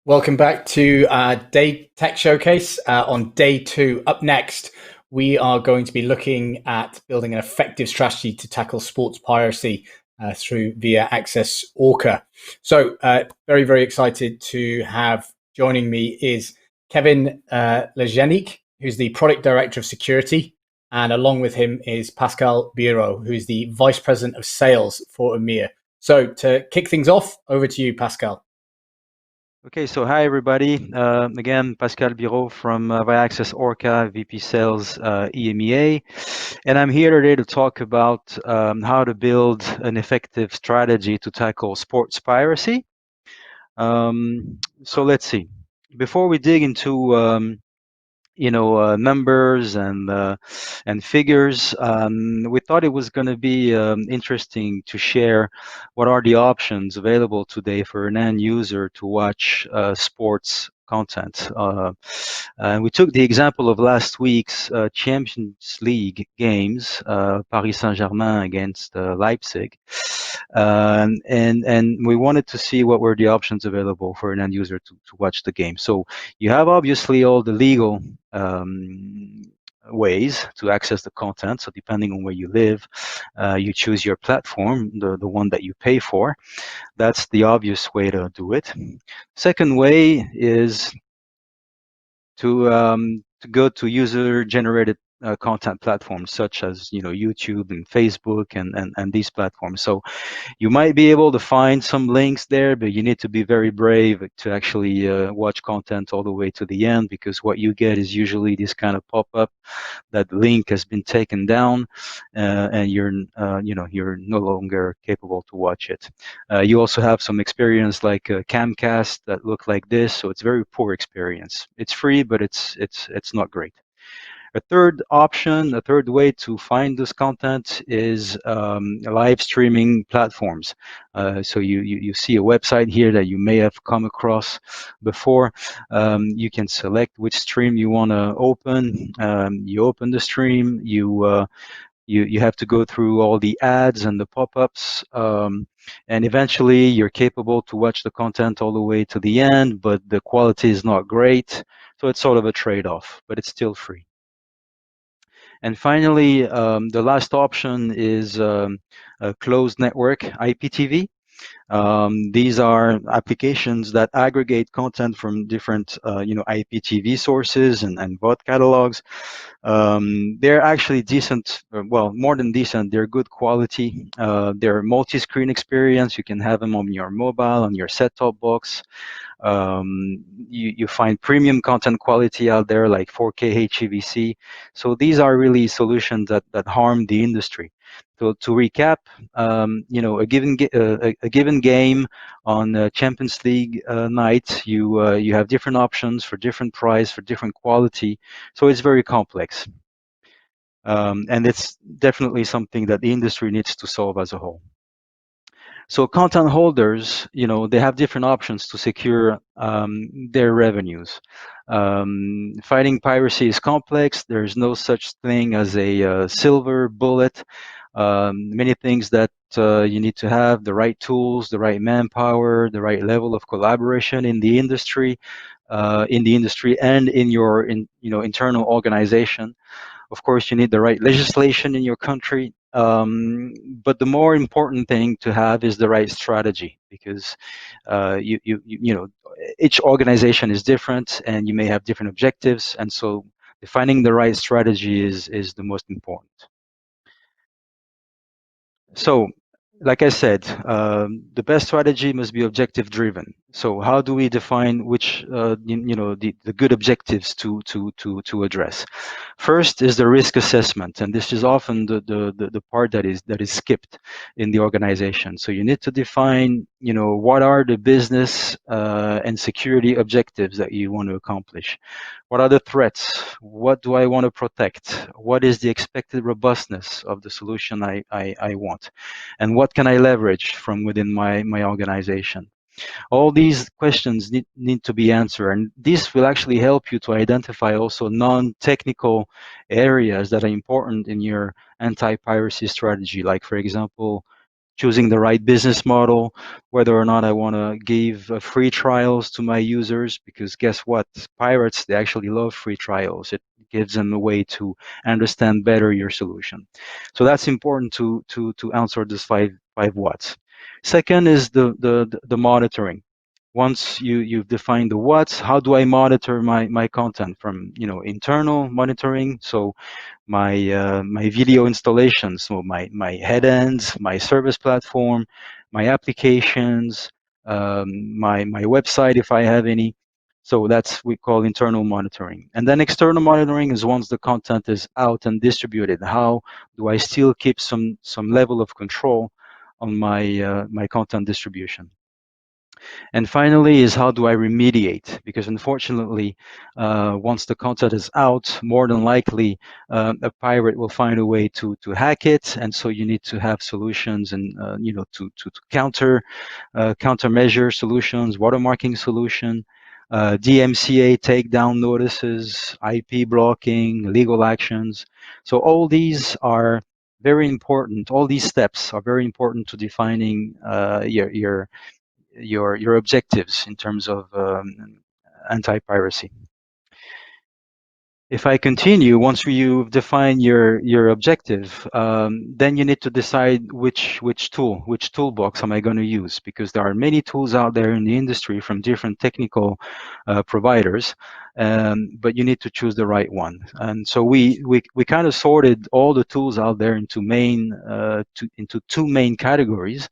Welcome back to Day Tech Showcase. On day 2, up next, we are going to be looking at building an effective strategy to tackle sports piracy through Viaccess-Orca. So very, very excited to have joining me is Kevin Lejenik, who's the Product Director of Security. And along with him is Pascal Biro, who's the Vice President of Sales for EMEA. So to kick things off, over to you, Pascal. Okay, so hi everybody. Again, Pascal Biro from Viaccess-Orca, VP Sales EMEA. And I'm here today to talk about how to build an effective strategy to tackle sports piracy. So let's see. Before we dig into numbers and figures, we thought it was going to be interesting to share what are the options available today for an end user to watch sports content. And we took the example of last week's Champions League games, Paris Saint-Germain against Leipzig. And we wanted to see what were the options available for an end user to watch the game. So you have obviously all the legal ways to access the content. So depending on where you live, you choose your platform, the one that you pay for. That's the obvious way to do it. Second way is to go to user-generated content platforms such as YouTube and Facebook and these platforms. So you might be able to find some links there, but you need to be very brave to actually watch content all the way to the end, because what you get is usually this kind of pop-up that link has been taken down, and you're no longer capable to watch it. You also have some experience like Camcast that look like this, so it's very poor experience. It's free, but it's not great. A third option, a third way to find this content is live streaming platforms. So you see a website here that you may have come across before. You can select which stream you want to open. You open the stream. You have to go through all the ads and the pop-ups, and eventually you're capable to watch the content all the way to the end, but the quality is not great. So it's sort of a trade-off, but it's still free. And finally, the last option is a closed network IPTV. These are applications that aggregate content from different IPTV sources and VOD catalogs. They're actually decent, well, more than decent. They're good quality. They're multi-screen experience. You can have them on your mobile, on your set-top box. You find premium content quality out there like 4K HEVC. So these are really solutions that harm the industry. So to recap, a given game on Champions League night, you have different options for different price, for different quality. So it's very complex, and it's definitely something that the industry needs to solve as a whole. So content holders, they have different options to secure their revenues. Fighting piracy is complex. There's no such thing as a silver bullet. Many things that you need to have: the right tools, the right manpower, the right level of collaboration in the industry, and in your internal organization. Of course, you need the right legislation in your country. But the more important thing to have is the right strategy, because each organization is different and you may have different objectives, and so defining the right strategy is the most important. So, like I said, the best strategy must be objective driven. So how do we define which the good objectives to address? First is the risk assessment, and this is often the part that is skipped in the organization. So you need to define what are the business and security objectives that you want to accomplish. What are the threats? What do I want to protect? What is the expected robustness of the solution I want? And what can I leverage from within my organization? All these questions need to be answered, and this will actually help you to identify also non-technical areas that are important in your anti-piracy strategy, like, for example, choosing the right business model, whether or not I want to give free trials to my users, because guess what? Pirates, they actually love free trials. It gives them a way to understand better your solution. So that's important to answer this five whats. Second is the monitoring. Once you've defined the whats, how do I monitor my content? From internal monitoring, so my video installations, so my head ends, my service platform, my applications, my website if I have any. So that's we call internal monitoring. And then external monitoring is once the content is out and distributed. How do I still keep some level of control on my content distribution? And finally is how do I remediate? Because unfortunately, once the content is out, more than likely a pirate will find a way to hack it, and so you need to have solutions and to countermeasure solutions, watermarking solution, DMCA takedown notices, IP blocking, legal actions. So all these are very important. All these steps are very important to defining your objectives in terms of anti-piracy. If I continue, once you've defined your objective, then you need to decide which toolbox am I going to use, because there are many tools out there in the industry from different technical providers, but you need to choose the right one. And so we kind of sorted all the tools out there into into two main categories.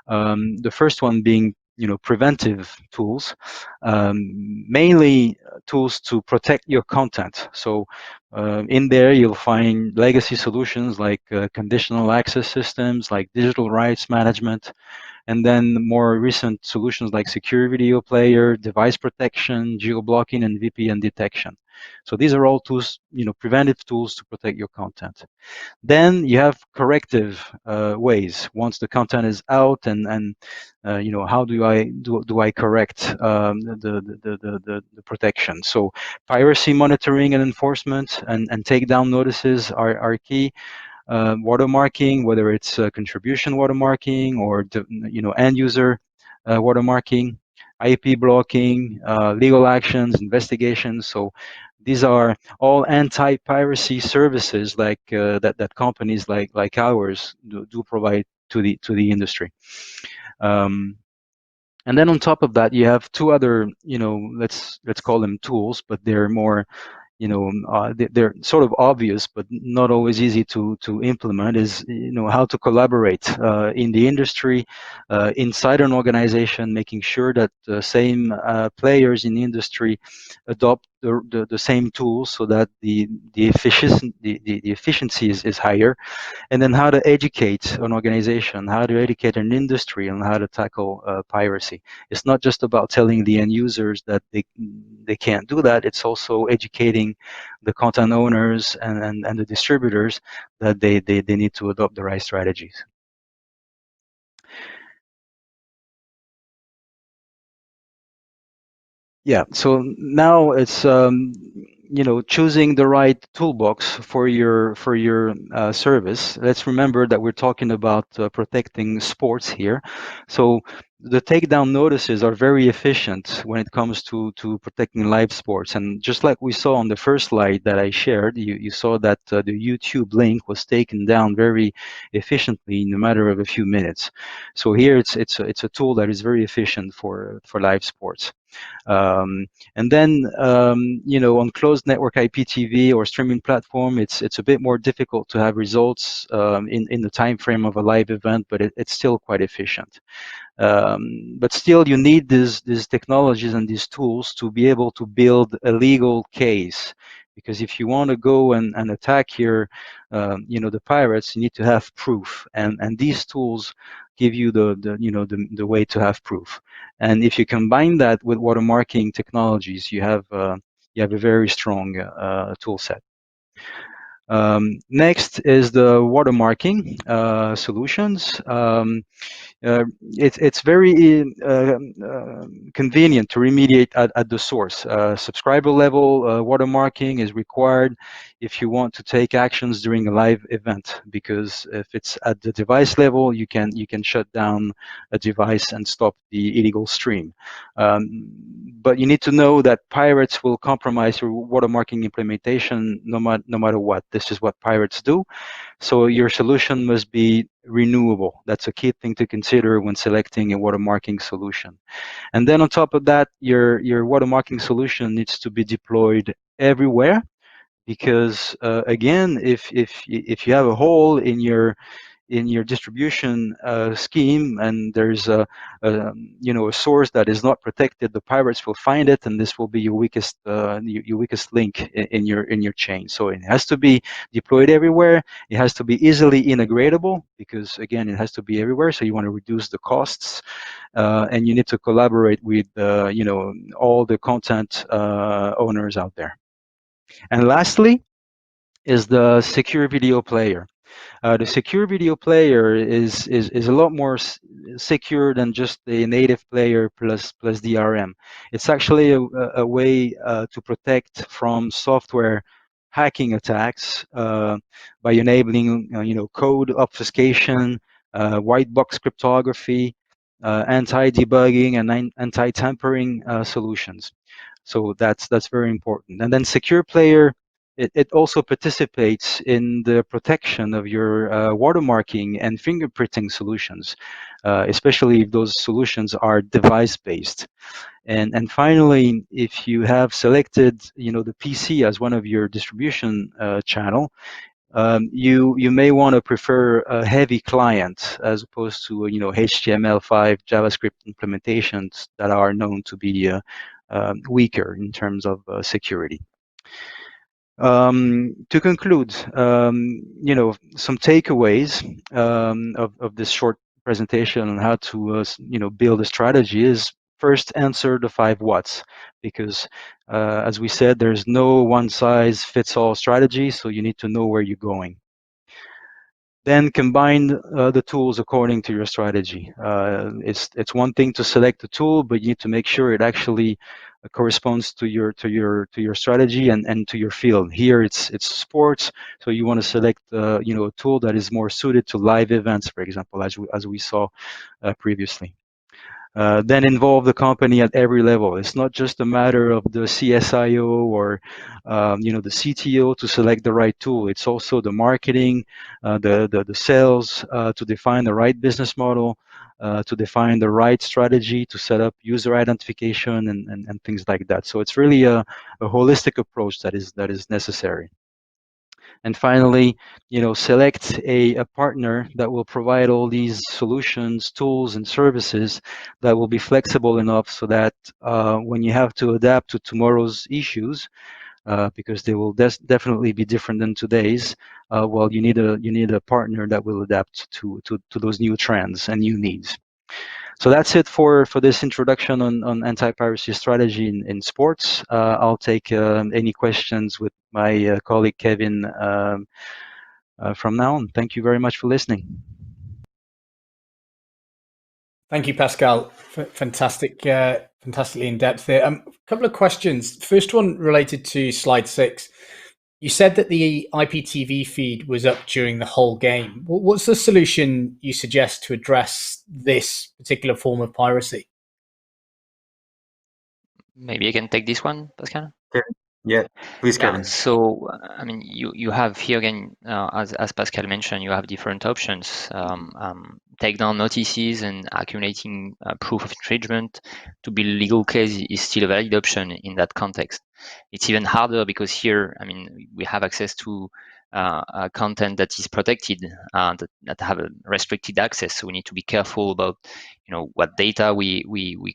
The first one being preventive tools, mainly tools to protect your content. So in there you'll find legacy solutions like conditional access systems, like digital rights management, and then more recent solutions like secure video player, device protection, geo-blocking, and VPN detection. So these are all tools, preventive tools to protect your content. Then you have corrective ways. Once the content is out, and how do I correct the protection? So piracy monitoring and enforcement and takedown notices are key. Watermarking, whether it's contribution watermarking or end user watermarking, IP blocking, legal actions, investigations. So these are all anti-piracy services that companies like ours do provide to the industry. And then on top of that, you have two other, let's call them tools, but they're more they're sort of obvious but not always easy to implement, is how to collaborate in the industry, inside an organization, making sure that the same players in the industry adopt the same tools so that the efficiency is higher. And then how to educate an organization, how to educate an industry on how to tackle piracy. It's not just about telling the end users that they can't do that. It's also educating the content owners and the distributors that they need to adopt the right strategies. Yeah, so now it's choosing the right toolbox for your service. Let's remember that we're talking about protecting sports here. So the takedown notices are very efficient when it comes to protecting live sports. And just like we saw on the first slide that I shared, you saw that the YouTube link was taken down very efficiently in a matter of a few minutes. So here it's a tool that is very efficient for live sports. And then, on closed network IPTV or streaming platform, it's a bit more difficult to have results in the time frame of a live event, but it's still quite efficient. But still, you need these technologies and these tools to be able to build a legal case. Because if you want to go and attack here, the pirates, you need to have proof, and these tools give you the way to have proof. And if you combine that with watermarking technologies, you have a very strong tool set. Next is the watermarking solutions. It's very convenient to remediate at the source. Subscriber level watermarking is required if you want to take actions during a live event, because if it's at the device level, you can shut down a device and stop the illegal stream. But you need to know that pirates will compromise your watermarking implementation no matter what. This is what pirates do. So your solution must be renewable. That's a key thing to consider when selecting a watermarking solution. And then on top of that, your watermarking solution needs to be deployed everywhere, because again, if you have a hole in your distribution scheme, and there's a source that is not protected, the pirates will find it, and this will be your weakest link in your chain. So it has to be deployed everywhere. It has to be easily integratable, because again, it has to be everywhere. So you want to reduce the costs, and you need to collaborate with all the content owners out there. And lastly is the secure video player. The secure video player is a lot more secure than just the native player plus DRM. It's actually a way to protect from software hacking attacks by enabling code obfuscation, white box cryptography, anti-debugging, and anti-tampering solutions. So that's very important. And then secure player, it also participates in the protection of your watermarking and fingerprinting solutions, especially if those solutions are device-based. And finally, if you have selected the PC as one of your distribution channel, you may want to prefer a heavy client as opposed to HTML5 JavaScript implementations that are known to be weaker in terms of security. To conclude, some takeaways of this short presentation on how to build a strategy is: first, answer the 5 whats, because as we said, there's no one-size-fits-all strategy, so you need to know where you're going. Then combine the tools according to your strategy. It's one thing to select a tool, but you need to make sure it actually corresponds to your strategy and to your field. Here it's sports, so you want to select a tool that is more suited to live events, for example, as we saw previously. Then involve the company at every level. It's not just a matter of the CSIO or the CTO to select the right tool. It's also the marketing, the sales to define the right business model, to define the right strategy, to set up user identification and things like that. So it's really a holistic approach that is necessary. And finally, select a partner that will provide all these solutions, tools, and services that will be flexible enough so that when you have to adapt to tomorrow's issues, because they will definitely be different than today's, well, you need a partner that will adapt to those new trends and new needs. So that's it for this introduction on anti-piracy strategy in sports. I'll take any questions with my colleague Kevin from now on. Thank you very much for listening. Thank you, Pascal. Fantastic, fantastically in depth there. A couple of questions. First one related to slide 6. You said that the IPTV feed was up during the whole game. What's the solution you suggest to address this particular form of piracy? Maybe I can take this one, Pascal? Yeah, please, Kevin. So, I mean, you have here again, as Pascal mentioned, you have different options. Takedown notices and accumulating proof of infringement to build legal case is still a valid option in that context. It's even harder because here, I mean, we have access to content that is protected, that have a restricted access. So we need to be careful about, what data we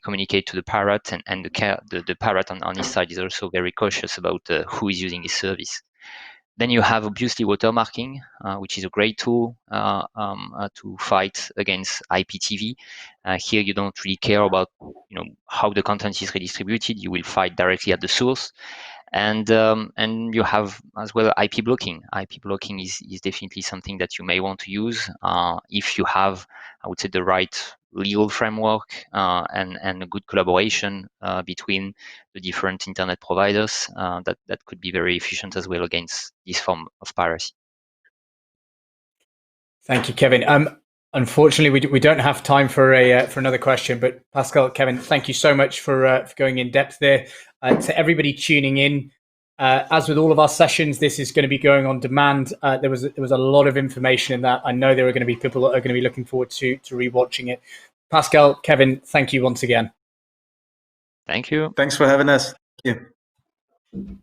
communicate to the pirate, and the pirate on his side is also very cautious about who is using his service. Then you have obviously watermarking, which is a great tool to fight against IPTV. Here you don't really care about how the content is redistributed. You will fight directly at the source. And you have as well IP blocking. IP blocking is definitely something that you may want to use if you have, I would say, the right legal framework and a good collaboration between the different internet providers. That could be very efficient as well against this form of piracy. Thank you, Kevin. Unfortunately, we don't have time for another question, but Pascal, Kevin, thank you so much for going in depth there. To everybody tuning in, as with all of our sessions, this is going to be going on demand. There was a lot of information in that. I know there are going to be people that are going to be looking forward to rewatching it. Pascal, Kevin, thank you once again. Thank you. Thanks for having us. Thank you.